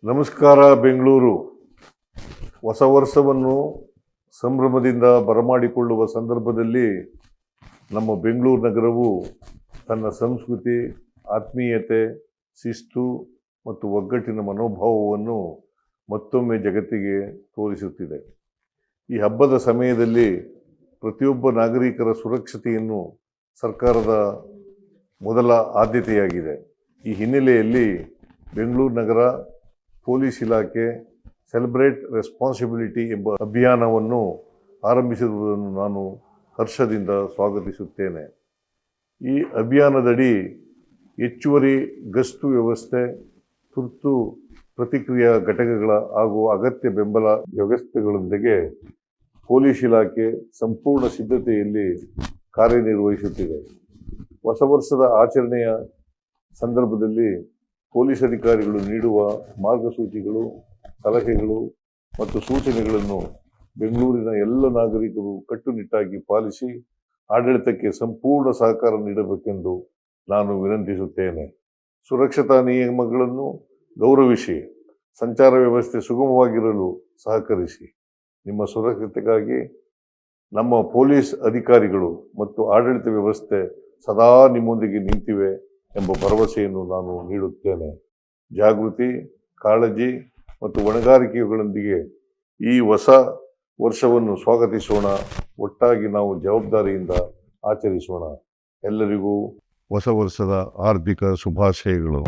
ನಮಸ್ಕಾರ ಬೆಂಗಳೂರು. ಹೊಸ ವರ್ಷವನ್ನು ಸಂಭ್ರಮದಿಂದ ಬರಮಾಡಿಕೊಳ್ಳುವ ಸಂದರ್ಭದಲ್ಲಿ ನಮ್ಮ ಬೆಂಗಳೂರು ನಗರವು ತನ್ನ ಸಂಸ್ಕೃತಿ, ಆತ್ಮೀಯತೆ, ಶಿಸ್ತು ಮತ್ತು ಒಗ್ಗಟ್ಟಿನ ಮನೋಭಾವವನ್ನು ಮತ್ತೊಮ್ಮೆ ಜಗತ್ತಿಗೆ ತೋರಿಸುತ್ತಿದೆ. ಈ ಹಬ್ಬದ ಸಮಯದಲ್ಲಿ ಪ್ರತಿಯೊಬ್ಬ ನಾಗರಿಕರ ಸುರಕ್ಷತೆಯನ್ನು ಸರ್ಕಾರದ ಮೊದಲ ಆದ್ಯತೆಯಾಗಿದೆ. ಈ ಹಿನ್ನೆಲೆಯಲ್ಲಿ ಬೆಂಗಳೂರು ನಗರ ಪೊಲೀಸ್ ಇಲಾಖೆ ಸೆಲೆಬ್ರೇಟ್ ರೆಸ್ಪಾನ್ಸಿಬಿಲಿಟಿ ಎಂಬ ಅಭಿಯಾನವನ್ನು ಆರಂಭಿಸಿರುವುದನ್ನು ನಾನು ಹರ್ಷದಿಂದ ಸ್ವಾಗತಿಸುತ್ತೇನೆ. ಈ ಅಭಿಯಾನದಡಿ ಹೆಚ್ಚುವರಿ ಗಸ್ತು ವ್ಯವಸ್ಥೆ, ತುರ್ತು ಪ್ರತಿಕ್ರಿಯಾ ಘಟಕಗಳ ಹಾಗೂ ಅಗತ್ಯ ಬೆಂಬಲ ವ್ಯವಸ್ಥೆಗಳೊಂದಿಗೆ ಪೊಲೀಸ್ ಇಲಾಖೆ ಸಂಪೂರ್ಣ ಸಿದ್ಧತೆಯಲ್ಲಿ ಕಾರ್ಯನಿರ್ವಹಿಸುತ್ತಿದೆ. ಹೊಸ ವರ್ಷದ ಆಚರಣೆಯ ಸಂದರ್ಭದಲ್ಲಿ ಪೊಲೀಸ್ ಅಧಿಕಾರಿಗಳು ನೀಡುವ ಮಾರ್ಗಸೂಚಿಗಳು, ಸಲಹೆಗಳು ಮತ್ತು ಸೂಚನೆಗಳನ್ನು ಬೆಂಗಳೂರಿನ ಎಲ್ಲ ನಾಗರಿಕರು ಕಟ್ಟುನಿಟ್ಟಾಗಿ ಪಾಲಿಸಿ ಆಡಳಿತಕ್ಕೆ ಸಂಪೂರ್ಣ ಸಹಕಾರ ನೀಡಬೇಕೆಂದು ನಾನು ವಿನಂತಿಸುತ್ತೇನೆ. ಸುರಕ್ಷತಾ ನಿಯಮಗಳನ್ನು ಗೌರವಿಸಿ ಸಂಚಾರ ವ್ಯವಸ್ಥೆ ಸುಗಮವಾಗಿರಲು ಸಹಕರಿಸಿ. ನಿಮ್ಮ ಸುರಕ್ಷತೆಗಾಗಿ ನಮ್ಮ ಪೊಲೀಸ್ ಅಧಿಕಾರಿಗಳು ಮತ್ತು ಆಡಳಿತ ವ್ಯವಸ್ಥೆ ಸದಾ ನಿಮ್ಮೊಂದಿಗೆ ನಿಂತಿವೆ ಎಂಬ ಭರವಸೆಯನ್ನು ನಾನು ನೀಡುತ್ತೇನೆ. ಜಾಗೃತಿ, ಕಾಳಜಿ ಮತ್ತು ಹೊಣೆಗಾರಿಕೆಗಳೊಂದಿಗೆ ಈ ಹೊಸ ವರ್ಷವನ್ನು ಸ್ವಾಗತಿಸೋಣ. ಒಟ್ಟಾಗಿ ನಾವು ಜವಾಬ್ದಾರಿಯಿಂದ ಆಚರಿಸೋಣ. ಎಲ್ಲರಿಗೂ ಹೊಸ ವರ್ಷದ ಹಾರ್ದಿಕ ಶುಭಾಶಯಗಳು.